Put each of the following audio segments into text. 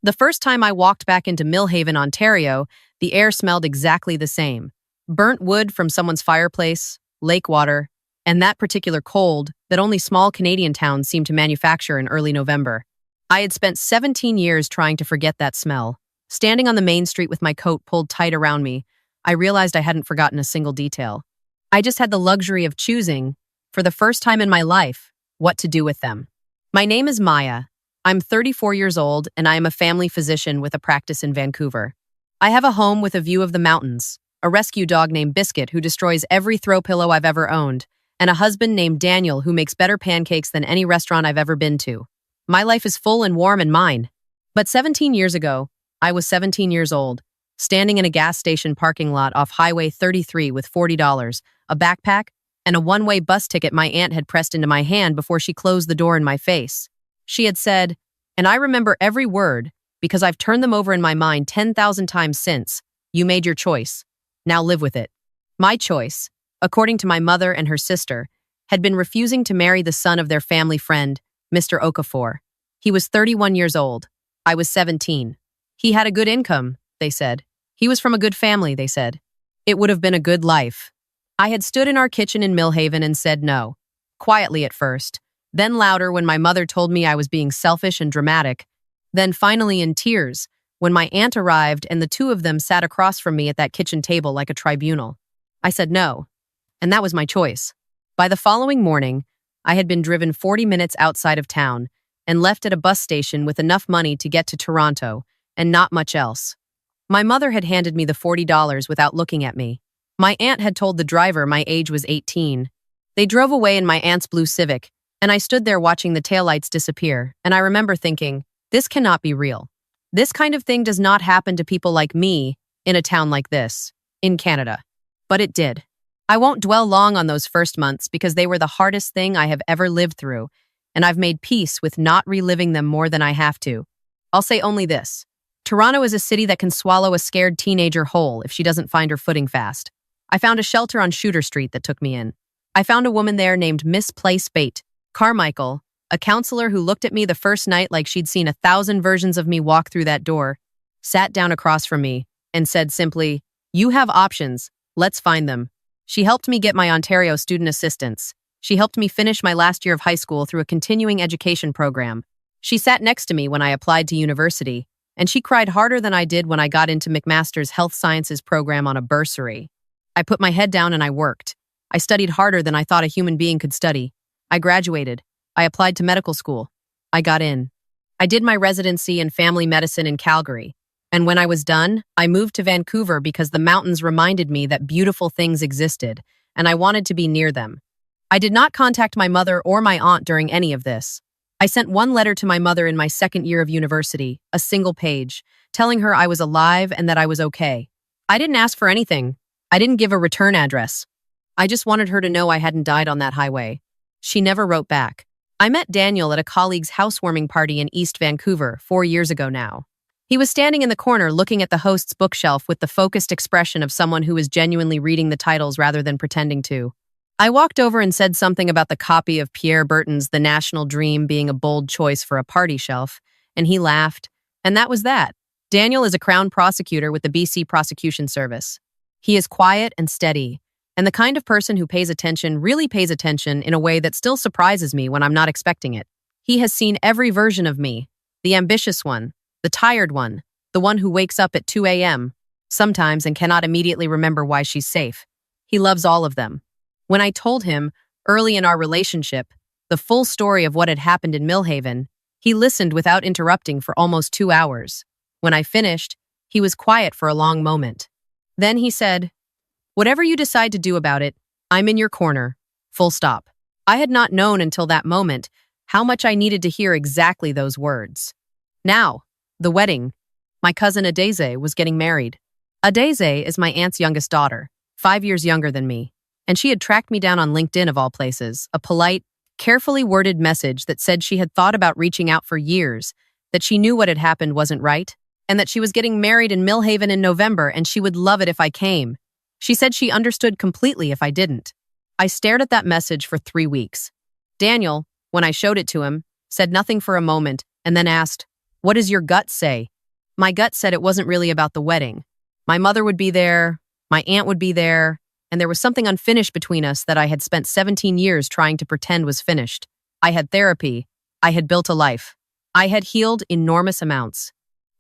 The first time I walked back into Millhaven, Ontario, the air smelled exactly the same. Burnt wood from someone's fireplace, lake water, and that particular cold that only small Canadian towns seem to manufacture in early November. I had spent 17 years trying to forget that smell. Standing on the main street with my coat pulled tight around me, I realized I hadn't forgotten a single detail. I just had the luxury of choosing, for the first time in my life, what to do with them. My name is Maya. I'm 34 years old, and I am a family physician with a practice in Vancouver. I have a home with a view of the mountains, a rescue dog named Biscuit who destroys every throw pillow I've ever owned, and a husband named Daniel who makes better pancakes than any restaurant I've ever been to. My life is full and warm and mine. But 17 years ago, I was 17 years old, standing in a gas station parking lot off Highway 33 with $40, a backpack, and a one-way bus ticket my aunt had pressed into my hand before she closed the door in my face. She had said, and I remember every word because I've turned them over in my mind 10,000 times since, "You made your choice. Now live with it." My choice, according to my mother and her sister, had been refusing to marry the son of their family friend, Mr. Okafor. He was 31 years old. I was 17. He had a good income, they said. He was from a good family, they said. It would have been a good life. I had stood in our kitchen in Millhaven and said no, quietly at first, then louder when my mother told me I was being selfish and dramatic, then finally in tears when my aunt arrived and the two of them sat across from me at that kitchen table like a tribunal. I said no, and that was my choice. By the following morning, I had been driven 40 minutes outside of town and left at a bus station with enough money to get to Toronto and not much else. My mother had handed me the $40 without looking at me. My aunt had told the driver my age was 18. They drove away in my aunt's blue Civic, and I stood there watching the taillights disappear, and I remember thinking, this cannot be real. This kind of thing does not happen to people like me in a town like this, in Canada. But it did. I won't dwell long on those first months because they were the hardest thing I have ever lived through, and I've made peace with not reliving them more than I have to. I'll say only this. Toronto is a city that can swallow a scared teenager whole if she doesn't find her footing fast. I found a shelter on Shooter Street that took me in. I found a woman there named Miss Place Bate, Carmichael, a counselor who looked at me the first night like she'd seen 1,000 versions of me walk through that door, sat down across from me, and said simply, "You have options, let's find them." She helped me get my Ontario student assistance. She helped me finish my last year of high school through a continuing education program. She sat next to me when I applied to university, and she cried harder than I did when I got into McMaster's Health Sciences program on a bursary. I put my head down and I worked. I studied harder than I thought a human being could study. I graduated. I applied to medical school. I got in. I did my residency in family medicine in Calgary. And when I was done, I moved to Vancouver because the mountains reminded me that beautiful things existed, and I wanted to be near them. I did not contact my mother or my aunt during any of this. I sent one letter to my mother in my second year of university, a single page, telling her I was alive and that I was okay. I didn't ask for anything. I didn't give a return address. I just wanted her to know I hadn't died on that highway. She never wrote back. I met Daniel at a colleague's housewarming party in East Vancouver 4 years ago now. He was standing in the corner looking at the host's bookshelf with the focused expression of someone who was genuinely reading the titles rather than pretending to. I walked over and said something about the copy of Pierre Berton's The National Dream being a bold choice for a party shelf, and he laughed, and that was that. Daniel is a Crown prosecutor with the BC Prosecution Service. He is quiet and steady, and the kind of person who pays attention really pays attention in a way that still surprises me when I'm not expecting it. He has seen every version of me, the ambitious one, the tired one, the one who wakes up at 2 a.m., sometimes and cannot immediately remember why she's safe. He loves all of them. When I told him, early in our relationship, the full story of what had happened in Millhaven, he listened without interrupting for almost 2 hours. When I finished, he was quiet for a long moment. Then he said, "Whatever you decide to do about it, I'm in your corner. Full stop." I had not known until that moment how much I needed to hear exactly those words. Now, the wedding. My cousin Adeze was getting married. Adeze is my aunt's youngest daughter, 5 years younger than me, and she had tracked me down on LinkedIn of all places, a polite, carefully worded message that said she had thought about reaching out for years, that she knew what had happened wasn't right, and that she was getting married in Millhaven in November and she would love it if I came. She said she understood completely if I didn't. I stared at that message for 3 weeks. Daniel, when I showed it to him, said nothing for a moment and then asked, "What does your gut say?" My gut said it wasn't really about the wedding. My mother would be there, my aunt would be there, and there was something unfinished between us that I had spent 17 years trying to pretend was finished. I had therapy. I had built a life. I had healed enormous amounts.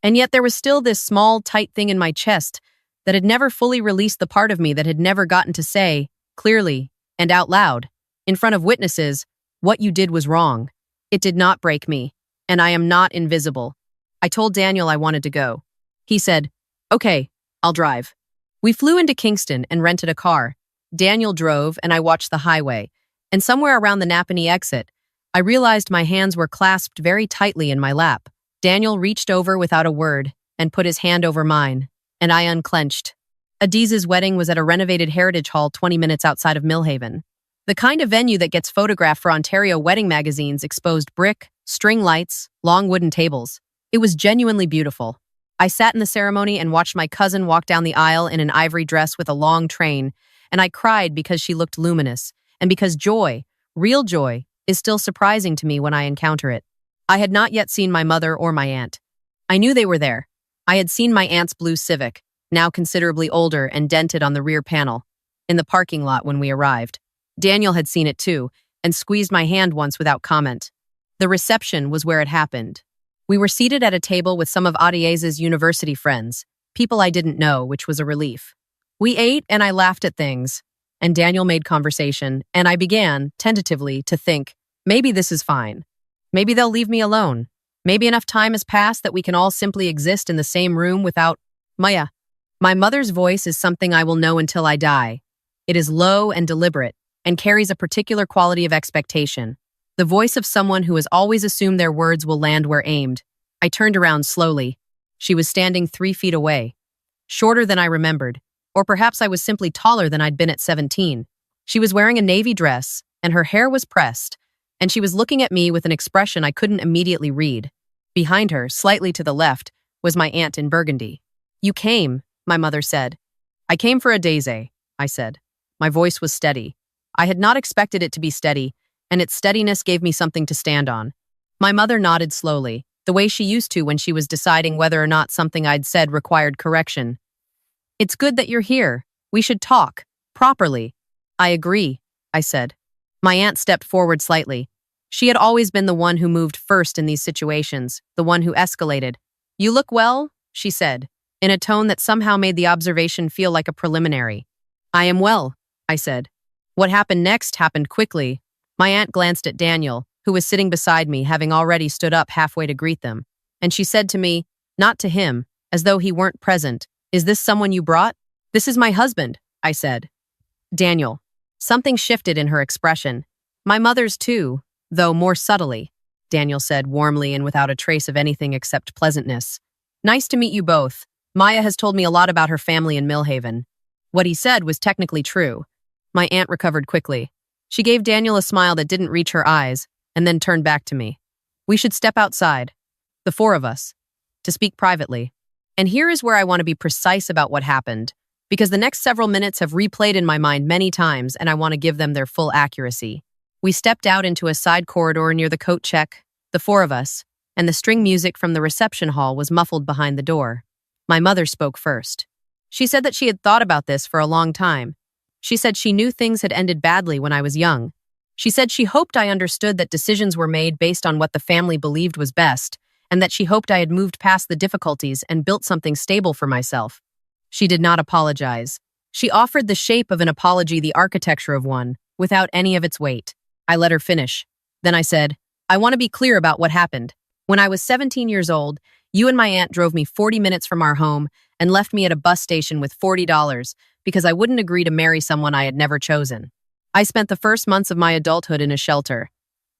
And yet there was still this small, tight thing in my chest that had never fully released the part of me that had never gotten to say, clearly and out loud, in front of witnesses, what you did was wrong. It did not break me, and I am not invisible. I told Daniel I wanted to go. He said, "Okay, I'll drive." We flew into Kingston and rented a car. Daniel drove, and I watched the highway. And somewhere around the Napanee exit, I realized my hands were clasped very tightly in my lap. Daniel reached over without a word and put his hand over mine, and I unclenched. Adiz's wedding was at a renovated heritage hall 20 minutes outside of Millhaven. The kind of venue that gets photographed for Ontario wedding magazines exposed brick, string lights, long wooden tables. It was genuinely beautiful. I sat in the ceremony and watched my cousin walk down the aisle in an ivory dress with a long train, and I cried because she looked luminous, and because joy, real joy, is still surprising to me when I encounter it. I had not yet seen my mother or my aunt. I knew they were there. I had seen my aunt's blue Civic, now considerably older and dented on the rear panel, in the parking lot when we arrived. Daniel had seen it too, and squeezed my hand once without comment. The reception was where it happened. We were seated at a table with some of Adiz's university friends, people I didn't know, which was a relief. We ate and I laughed at things, and Daniel made conversation, and I began, tentatively, to think, maybe this is fine. Maybe they'll leave me alone. Maybe enough time has passed that we can all simply exist in the same room without Maya. My mother's voice is something I will know until I die. It is low and deliberate, and carries a particular quality of expectation. The voice of someone who has always assumed their words will land where aimed. I turned around slowly. She was standing 3 feet away. Shorter than I remembered, or perhaps I was simply taller than I'd been at 17. She was wearing a navy dress, and her hair was pressed, and she was looking at me with an expression I couldn't immediately read. Behind her, slightly to the left, was my aunt in burgundy. "You came," my mother said. "I came for Adiz," I said. My voice was steady. I had not expected it to be steady, and its steadiness gave me something to stand on. My mother nodded slowly, the way she used to when she was deciding whether or not something I'd said required correction. "It's good that you're here. We should talk. Properly." "I agree," I said. My aunt stepped forward slightly. She had always been the one who moved first in these situations, the one who escalated. "You look well," she said, in a tone that somehow made the observation feel like a preliminary. "I am well," I said. What happened next happened quickly. My aunt glanced at Daniel, who was sitting beside me, having already stood up halfway to greet them, and she said to me, not to him, as though he weren't present, "Is this someone you brought?" "This is my husband," I said. "Daniel." Something shifted in her expression. "My mother's too, though more subtly," Daniel said warmly and without a trace of anything except pleasantness. "Nice to meet you both. Maya has told me a lot about her family in Millhaven." What he said was technically true. My aunt recovered quickly. She gave Daniel a smile that didn't reach her eyes, and then turned back to me. "We should step outside, the 4 of us, to speak privately." And here is where I want to be precise about what happened, because the next several minutes have replayed in my mind many times, and I want to give them their full accuracy. We stepped out into a side corridor near the coat check, the 4 of us, and the string music from the reception hall was muffled behind the door. My mother spoke first. She said that she had thought about this for a long time. She said she knew things had ended badly when I was young. She said she hoped I understood that decisions were made based on what the family believed was best, and that she hoped I had moved past the difficulties and built something stable for myself. She did not apologize. She offered the shape of an apology, the architecture of one, without any of its weight. I let her finish. Then I said, "I want to be clear about what happened. When I was 17 years old, you and my aunt drove me 40 minutes from our home and left me at a bus station with $40 because I wouldn't agree to marry someone I had never chosen. I spent the first months of my adulthood in a shelter.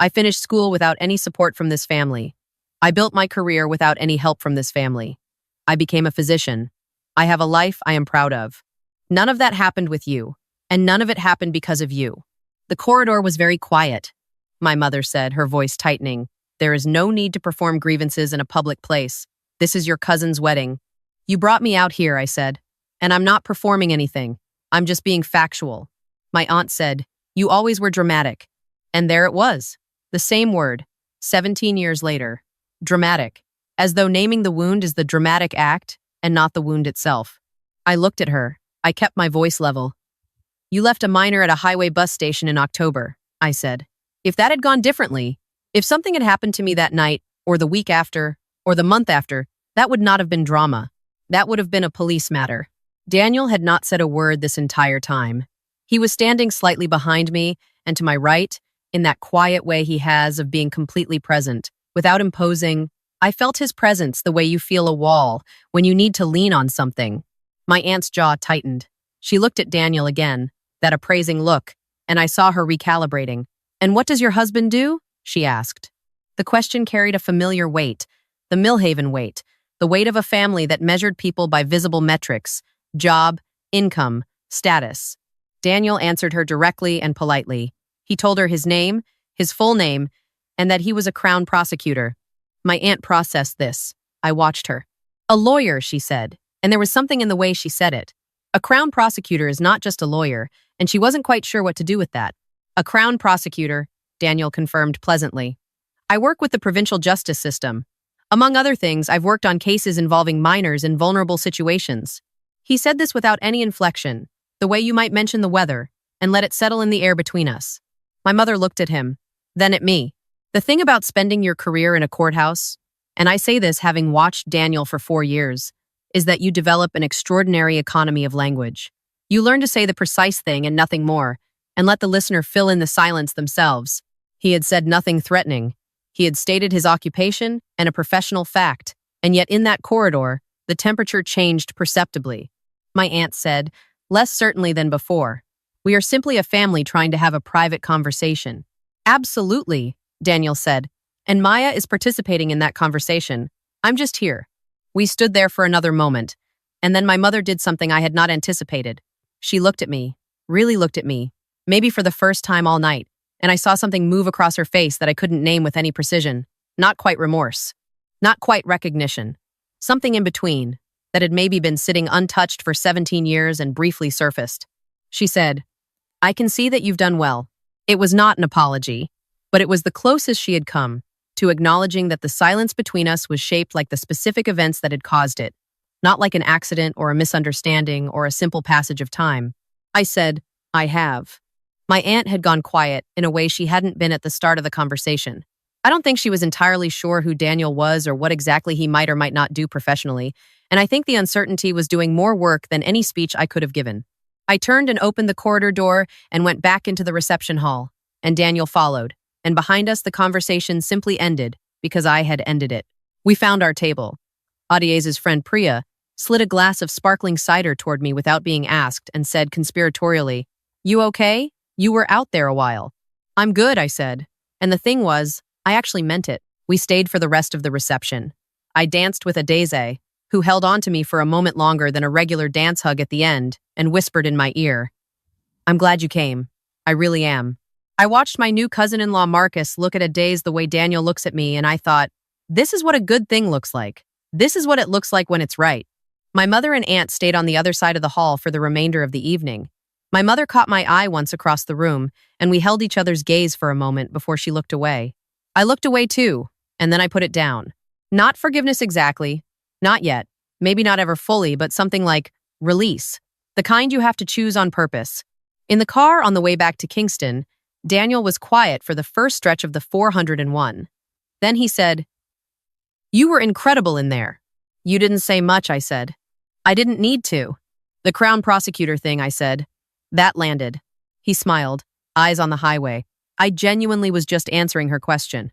I finished school without any support from this family. I built my career without any help from this family. I became a physician. I have a life I am proud of. None of that happened with you, and none of it happened because of you." The corridor was very quiet. My mother said, her voice tightening. "There is no need to perform grievances in a public place. This is your cousin's wedding." "You brought me out here," I said, "and I'm not performing anything. I'm just being factual." My aunt said, "You always were dramatic." And there it was, the same word, 17 years later. Dramatic. as though naming the wound is the dramatic act and not the wound itself. I looked at her. I kept my voice level. You left a minor at a highway bus station in October, I said. If that had gone differently, if something had happened to me that night, or the week after, or the month after, that would not have been drama. That would have been a police matter. Daniel had not said a word this entire time. He was standing slightly behind me and to my right, in that quiet way he has of being completely present, without imposing. I felt his presence the way you feel a wall when you need to lean on something. My aunt's jaw tightened. She looked at Daniel again, that appraising look, and I saw her recalibrating. And what does your husband do? She asked. The question carried a familiar weight, the Millhaven weight, the weight of a family that measured people by visible metrics, job, income, status. Daniel answered her directly and politely. He told her his name, his full name, and that he was a Crown prosecutor. My aunt processed this. I watched her. A lawyer, she said, and there was something in the way she said it. A Crown prosecutor is not just a lawyer, and she wasn't quite sure what to do with that. A Crown prosecutor, Daniel confirmed pleasantly. I work with the provincial justice system. Among other things, I've worked on cases involving minors in vulnerable situations. He said this without any inflection, the way you might mention the weather, and let it settle in the air between us. My mother looked at him, then at me. The thing about spending your career in a courthouse, and I say this having watched Daniel for 4 years, is that you develop an extraordinary economy of language. You learn to say the precise thing and nothing more, and let the listener fill in the silence themselves. He had said nothing threatening. He had stated his occupation and a professional fact, and yet in that corridor, the temperature changed perceptibly. My aunt said, less certainly than before. We are simply a family trying to have a private conversation. Absolutely, Daniel said, and Maya is participating in that conversation. I'm just here. We stood there for another moment, and then my mother did something I had not anticipated. She looked at me, really looked at me, maybe for the first time all night, and I saw something move across her face that I couldn't name with any precision. Not quite remorse. Not quite recognition. Something in between, that had maybe been sitting untouched for 17 years and briefly surfaced. She said, I can see that you've done well. It was not an apology, but it was the closest she had come to acknowledging that the silence between us was shaped like the specific events that had caused it, not like an accident or a misunderstanding or a simple passage of time. I said, I have. My aunt had gone quiet in a way she hadn't been at the start of the conversation. I don't think she was entirely sure who Daniel was or what exactly he might or might not do professionally, and I think the uncertainty was doing more work than any speech I could have given. I turned and opened the corridor door and went back into the reception hall, and Daniel followed, and behind us the conversation simply ended because I had ended it. We found our table. Audier's friend Priya slid a glass of sparkling cider toward me without being asked and said conspiratorially, You okay? You were out there a while. I'm good, I said. And the thing was, I actually meant it. We stayed for the rest of the reception. I danced with Adeze, who held on to me for a moment longer than a regular dance hug at the end, and whispered in my ear, I'm glad you came. I really am. I watched my new cousin-in-law Marcus look at Adeze the way Daniel looks at me, and I thought, this is what a good thing looks like. This is what it looks like when it's right. My mother and aunt stayed on the other side of the hall for the remainder of the evening. My mother caught my eye once across the room, and we held each other's gaze for a moment before she looked away. I looked away too, and then I put it down. Not forgiveness exactly. Not yet. Maybe not ever fully, but something like release. The kind you have to choose on purpose. In the car on the way back to Kingston, Daniel was quiet for the first stretch of the 401. Then he said, You were incredible in there. You didn't say much, I said. I didn't need to. The Crown prosecutor thing, I said. That landed. He smiled, eyes on the highway. I genuinely was just answering her question.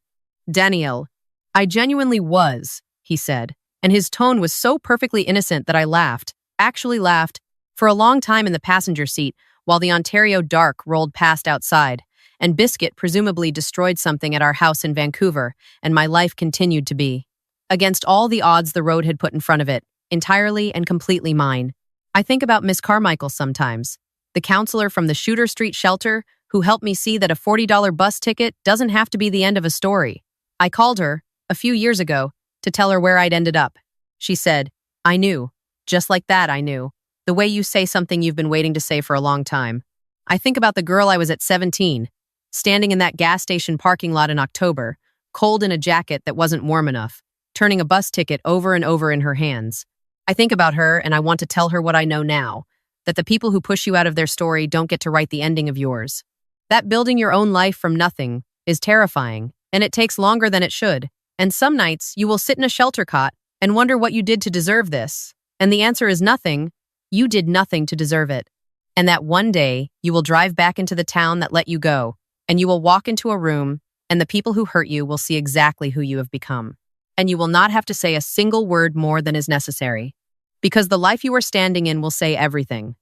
Daniel, I genuinely was, he said, and his tone was so perfectly innocent that I laughed, actually laughed, for a long time in the passenger seat while the Ontario dark rolled past outside, and Biscuit presumably destroyed something at our house in Vancouver, and my life continued to be, against all the odds the road had put in front of it, entirely and completely mine. I think about Miss Carmichael sometimes, the counselor from the Shooter Street shelter who helped me see that a $40 bus ticket doesn't have to be the end of a story. I called her, a few years ago, to tell her where I'd ended up. She said, I knew. Just like that, I knew. The way you say something you've been waiting to say for a long time. I think about the girl I was at 17, standing in that gas station parking lot in October, cold in a jacket that wasn't warm enough. turning a bus ticket over and over in her hands. I think about her and I want to tell her what I know now, that the people who push you out of their story don't get to write the ending of yours. That building your own life from nothing is terrifying, and it takes longer than it should. And some nights you will sit in a shelter cot and wonder what you did to deserve this. And the answer is nothing. You did nothing to deserve it. And that one day you will drive back into the town that let you go, and you will walk into a room, and the people who hurt you will see exactly who you have become. And you will not have to say a single word more than is necessary. Because the life you are standing in will say everything.